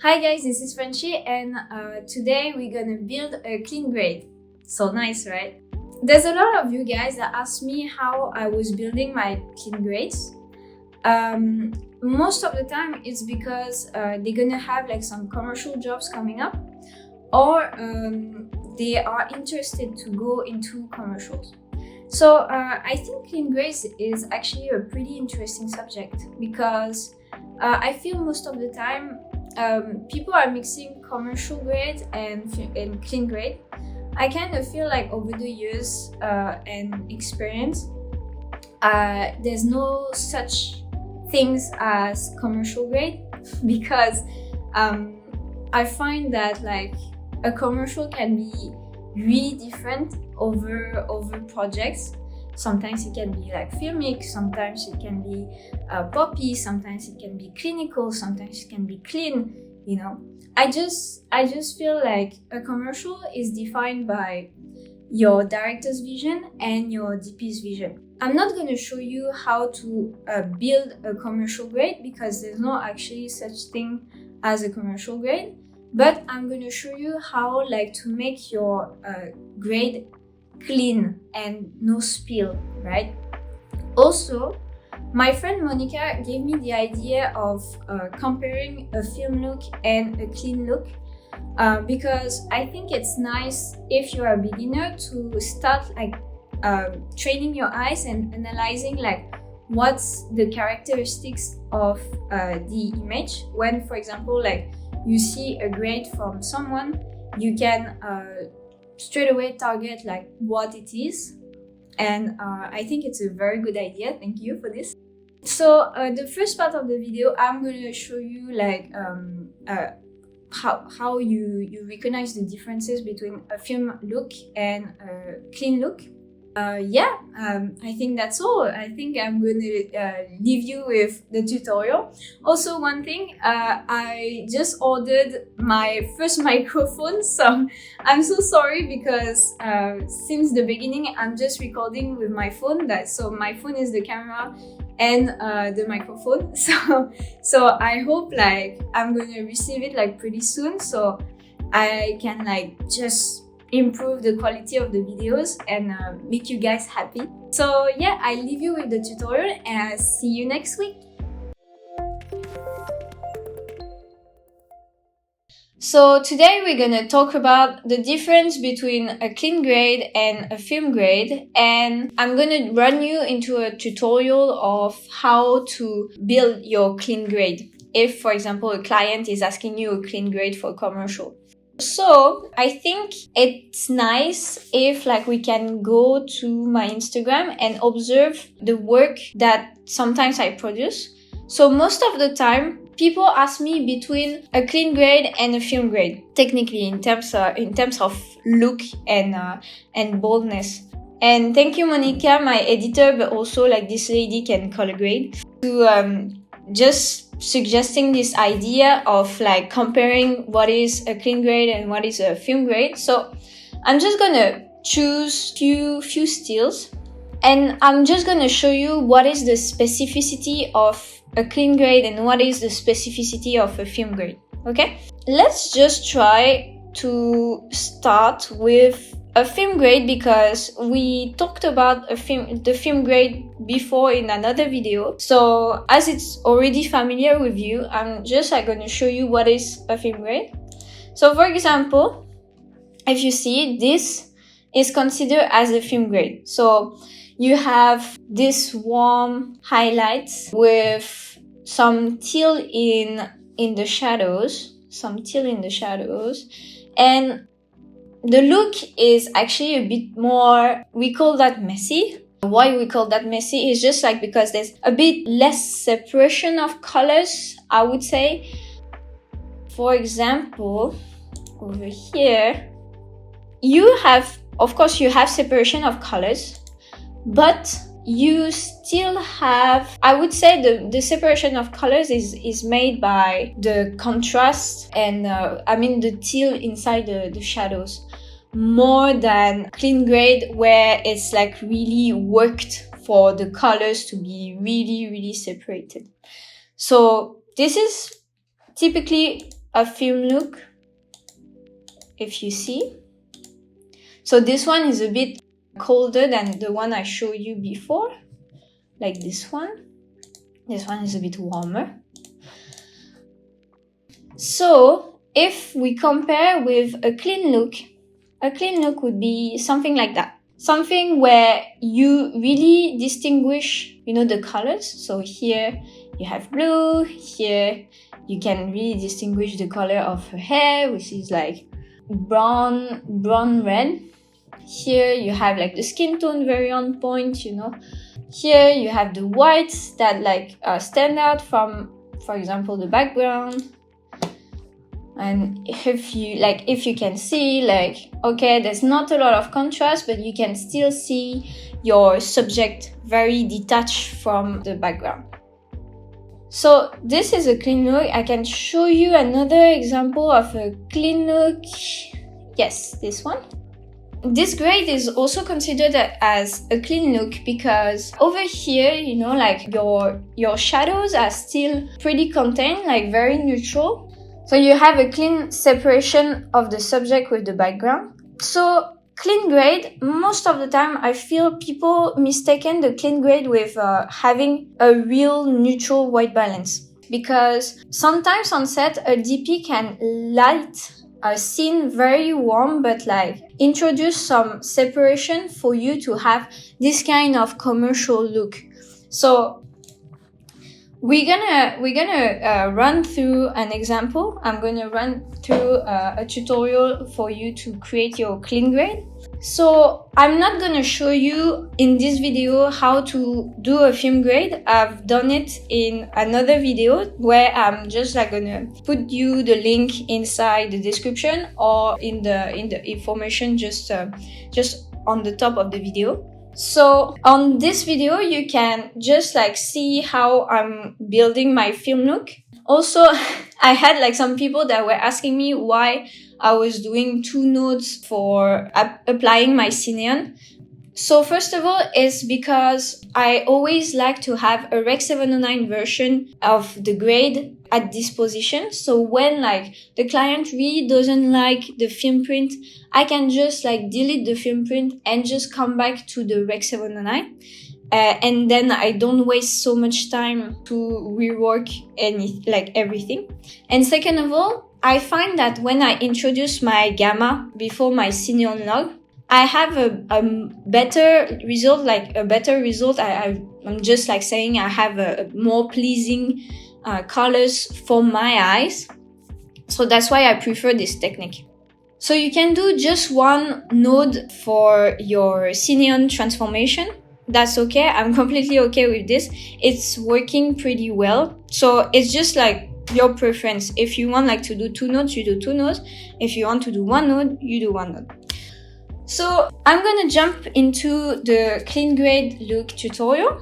Hi guys, this is Frenchie and today we're gonna build a clean grade. So nice, right? There's a lot of you guys that ask me how I was building my clean grades. Most of the time it's because they're gonna have like some commercial jobs coming up, or they are interested to go into commercials. So I think clean grades is actually a pretty interesting subject because I feel most of the time people are mixing commercial grade and clean grade. I kind of feel like over the years and experience, there's no such things as commercial grade because I find that like a commercial can be really different over projects. Sometimes it can be like filmic, sometimes it can be poppy, sometimes it can be clinical, sometimes it can be clean, you know. I just feel like a commercial is defined by your director's vision and your DP's vision. I'm not going to show you how to build a commercial grade because there's no actually such thing as a commercial grade, but I'm going to show you how like to make your grade clean and no spill, right? Also, my friend Monica gave me the idea of comparing a film look and a clean look because I think it's nice if you're a beginner to start like training your eyes and analyzing like what's the characteristics of the image. When, for example, like you see a grade from someone, you can straight away target like what it is, and I think it's a very good idea. Thank you for this. So the first part of the video, I'm going to show you like how you recognize the differences between a film look and a clean look. I think that's all. I think I'm going to leave you with the tutorial. Also, one thing, I just ordered my first microphone, so I'm so sorry because since the beginning I'm just recording with my phone. So my phone is the camera and the microphone. So I hope like I'm going to receive it like pretty soon, so I can like just improve the quality of the videos and make you guys happy. So yeah, I leave you with the tutorial and I'll see you next week. So today we're gonna talk about the difference between a clean grade and a film grade, and I'm gonna run you into a tutorial of how to build your clean grade if, for example, a client is asking you a clean grade for commercial. So I think it's nice if like we can go to my Instagram and observe the work that sometimes I produce. So most of the time people ask me between a clean grade and a film grade, technically in terms of look and boldness. And thank you, Monica, my editor, but also like this lady can color grade, to just suggesting this idea of like comparing what is a clean grade and what is a film grade. So I'm just gonna choose few stills and I'm just gonna show you what is the specificity of a clean grade and what is the specificity of a film grade. Okay, let's just try to start with a film grade because we talked about the film grade before in another video. So as it's already familiar with you, I'm just like going to show you what is a film grade. So for example, if you see, this is considered as a film grade. So you have this warm highlights with some teal in the shadows, and the look is actually a bit more, we call that messy. Why we call that messy is just like because there's a bit less separation of colors, I would say. For example, over here, you have, of course, you have separation of colors, but you still have, I would say the separation of colors is made by the contrast and the teal inside the shadows, more than clean grade where it's like really worked for the colors to be really separated. So this is typically a film look, if you see. So this one is a bit colder than the one I showed you before, like this one. This one is a bit warmer. So if we compare with a clean look would be something like that. Something where you really distinguish, the colors. So here you have blue, here you can really distinguish the color of her hair, which is like brown red. Here you have like the skin tone very on point, Here you have the whites that like stand out from, for example, the background. And if you can see, like, okay, there's not a lot of contrast, but you can still see your subject very detached from the background. So this is a clean look. I can show you another example of a clean look. Yes, this one. This grade is also considered as a clean look because over here, like your shadows are still pretty contained, like very neutral. So you have a clean separation of the subject with the background. So clean grade, most of the time I feel people mistaken the clean grade with having a real neutral white balance. Because sometimes on set, a DP can light a scene very warm, but like introduce some separation for you to have this kind of commercial look. So we're gonna run through an example. I'm gonna run through a tutorial for you to create your clean grade. So I'm not gonna show you in this video how to do a film grade. I've done it in another video where I'm just like gonna put you the link inside the description or in the information just on the top of the video. So on this video, you can just like see how I'm building my film look. Also, I had like some people that were asking me why I was doing 2 nodes for applying my Cineon. So first of all, it's because I always like to have a Rec 709 version of the grade at disposition. So when like the client really doesn't like the film print, I can just like delete the film print and just come back to the Rec 709. And then I don't waste so much time to rework everything. And second of all, I find that when I introduce my gamma before my Cineon log, I have a better result, I'm just like saying I have a more pleasing colors for my eyes. So that's why I prefer this technique. So you can do just 1 node for your Cineon transformation. That's okay. I'm completely okay with this. It's working pretty well. So it's just like your preference. If you want like to do 2 nodes, you do 2 nodes. If you want to do 1 node, you do 1 node. So I'm gonna jump into the clean grade look tutorial.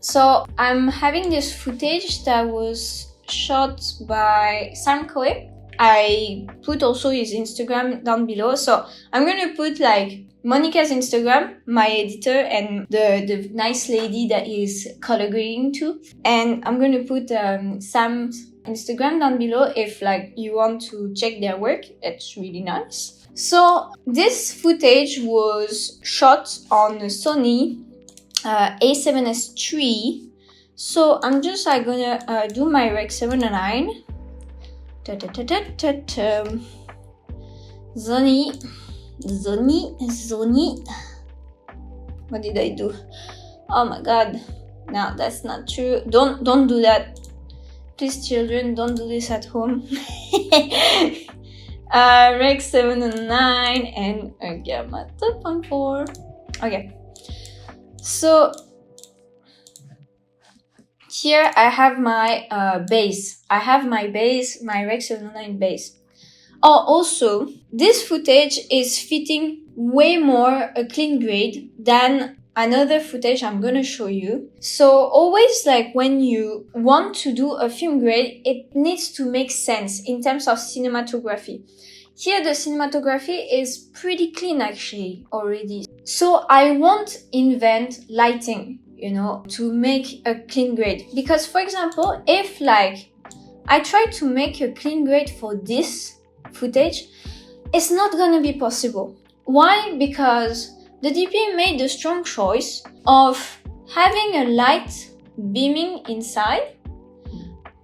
So I'm having this footage that was shot by Koay. I put also his Instagram down below. So I'm gonna put like Monica's Instagram, my editor, and the nice lady that is color grading too. And I'm gonna put Sam's Instagram down below if like you want to check their work. It's really nice. So this footage was shot on a Sony A7S III. So I'm just like gonna do my Rec 709. Sony. What did I do? Oh my god. No, that's not true. Don't do that. Please, children, don't do this at home. Rec 709 and a gamma 2.4. Okay. So here I have my base. I have my base, my Rec 709 base. Oh, also, this footage is fitting way more a clean grade than another footage I'm gonna show you. So always like when you want to do a film grade, it needs to make sense in terms of cinematography. Here the cinematography is pretty clean actually already. So I won't invent lighting, to make a clean grade. Because for example, if like I try to make a clean grade for this footage, it's not gonna be possible. Why? Because the DP made the strong choice of having a light beaming inside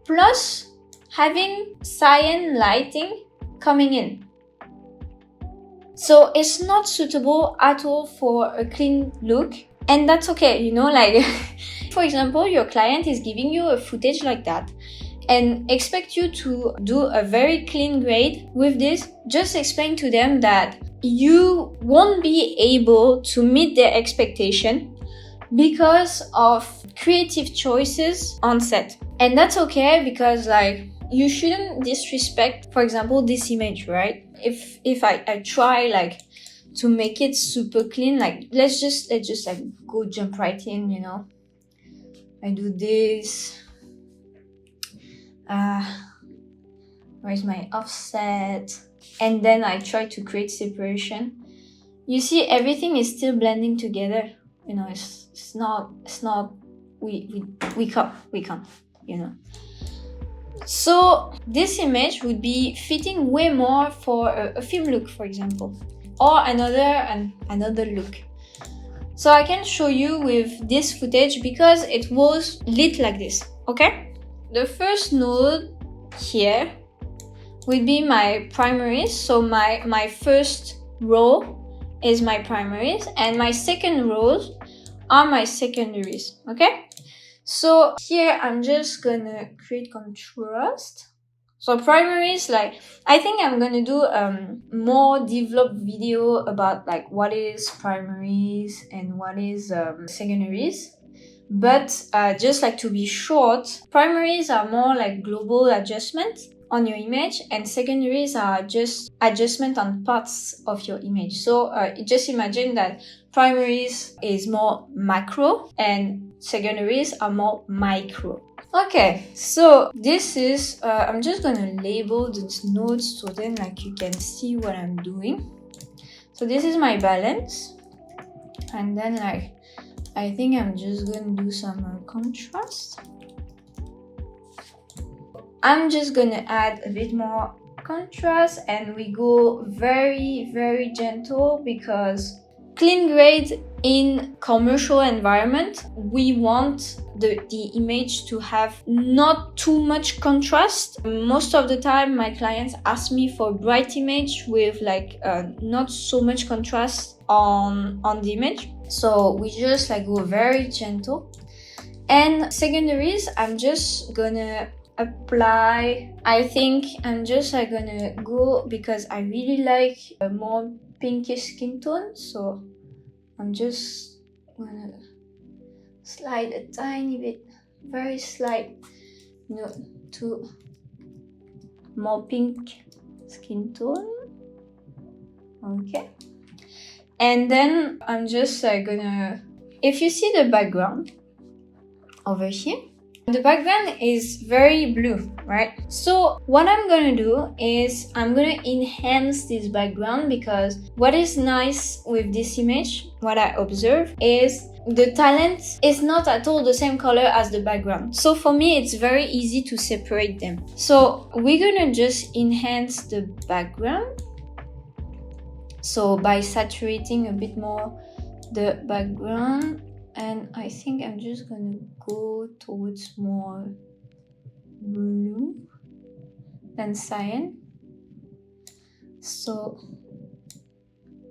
plus having cyan lighting coming in. So it's not suitable at all for a clean look, and that's okay, you know, like for example, your client is giving you a footage like that and expect you to do a very clean grade with this. Just explain to them that you won't be able to meet their expectation because of creative choices on set. And that's okay, because like you shouldn't disrespect, for example, this image, right? If I try like to make it super clean, like let's just like go jump right in, you know. I do this. Where's my offset? And then I try to create separation. You see, everything is still blending together. You know, it's not. We can't. You know. So this image would be fitting way more for a film look, for example, or another look. So I can show you with this footage because it was lit like this. Okay. The first node here will be my primaries. So my first row is my primaries and my second rows are my secondaries, okay? So here I'm just gonna create contrast. So primaries, like I think I'm gonna do more developed video about like what is primaries and what is secondaries. But just like to be short, primaries are more like global adjustment on your image, and secondaries are just adjustment on parts of your image. So just imagine that primaries is more macro and secondaries are more micro. Okay, so this is, I'm just gonna label these nodes so then like you can see what I'm doing. So this is my balance, and then like I think I'm just gonna do some contrast. I'm just gonna add a bit more contrast, and we go very, very gentle because clean grade in commercial environment, we want the image to have not too much contrast. Most of the time my clients ask me for bright image with like not so much contrast on the image. So we just like go very gentle. And secondaries, I'm just gonna apply, I think I'm just like gonna go because I really like a more pinkish skin tone. So I'm just gonna slide a tiny bit, very slight, you know, to more pink skin tone. Okay. And then I'm just gonna, if you see the background over here, the background is very blue, right? So what I'm gonna do is I'm gonna enhance this background, because what is nice with this image, what I observe, is the talent is not at all the same color as the background. So for me, it's very easy to separate them. So we're gonna just enhance the background. So by saturating a bit more the background, and I think I'm just gonna go towards more blue than cyan. So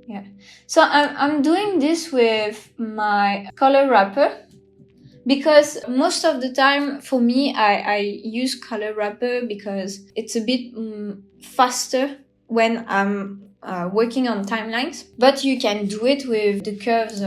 yeah, so I'm doing this with my color wrapper, because most of the time for me I use color wrapper because it's a bit faster when I'm working on timelines. But you can do it with the curves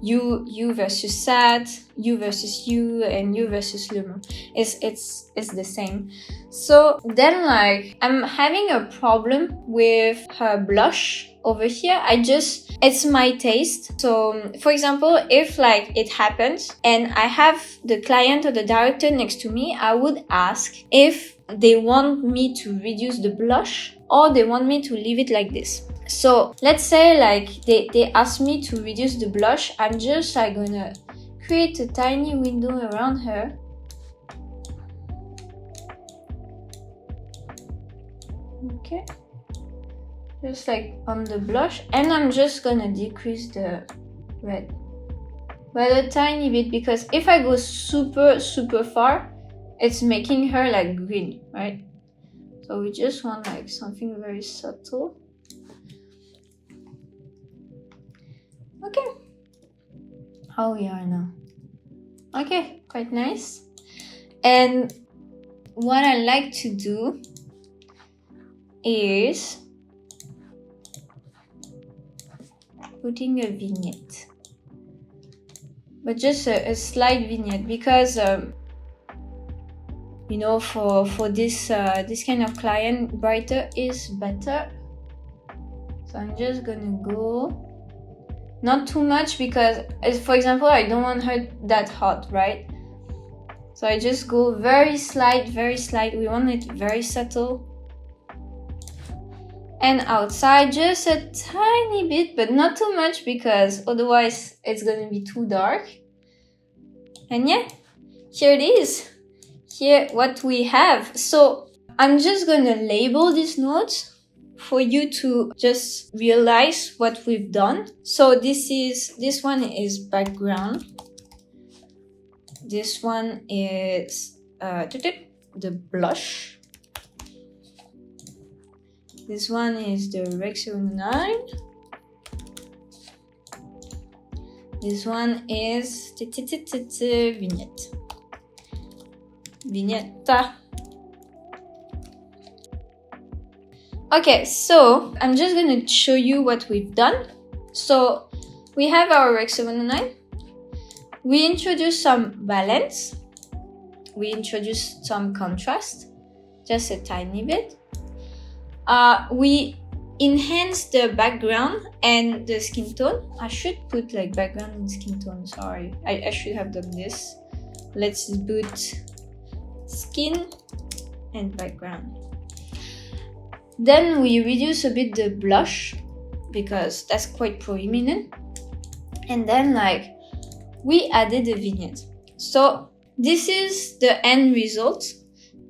U versus sat, U versus U, and U versus lumen. It's the same. So then like I'm having a problem with her blush over here. It's my taste. So for example, if like it happens and I have the client or the director next to me, I would ask if they want me to reduce the blush or they want me to leave it like this. So let's say like they ask me to reduce the blush. I'm just like gonna create a tiny window around her. Okay. Just like on the blush, and I'm just gonna decrease the red by a tiny bit, because if I go super far, it's making her like green, right? So we just want like something very subtle. Okay, how we are now. Okay, quite nice. And what I like to do is putting a vignette, but just a slight vignette, because you know, for this this kind of client, brighter is better. So I'm just gonna go not too much, because for example, I don't want her that hot, right? So I just go very slight. We want it very subtle. And outside, just a tiny bit, but not too much, because otherwise it's gonna be too dark. And yeah, here it is. Here what we have. So I'm just gonna label these notes for you to just realize what we've done. So this one is background. This one is the blush. This one is the Rex 09. This one is vignette. Vignetta. Okay, so I'm just gonna show you what we've done. So we have our Rex 709. We introduced some balance. We introduced some contrast, just a tiny bit. We enhanced the background and the skin tone. I should put like background and skin tone, sorry. I should have done this. Let's put skin and background. Then we reduce a bit the blush, because that's quite prominent. And then like we added the vignette. So this is the end result.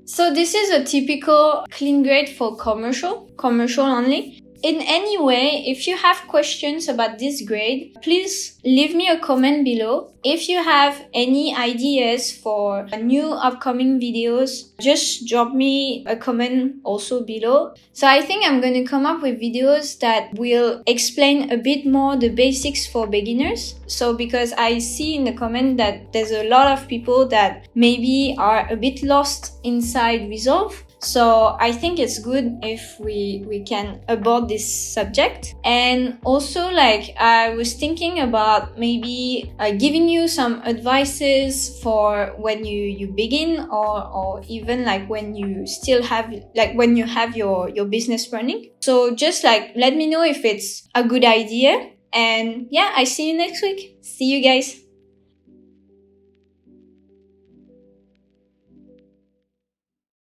So this is a typical clean grade for commercial only. In any way, if you have questions about this grade, please leave me a comment below. If you have any ideas for new upcoming videos, just drop me a comment also below. So I think I'm going to come up with videos that will explain a bit more the basics for beginners. So because I see in the comment that there's a lot of people that maybe are a bit lost inside Resolve. So I think it's good if we can abort this subject. And also, like, I was thinking about maybe giving you some advices for when you begin, or even like when you still have, like when you have your business running. So just like let me know if it's a good idea. And yeah, I see you next week. See you guys.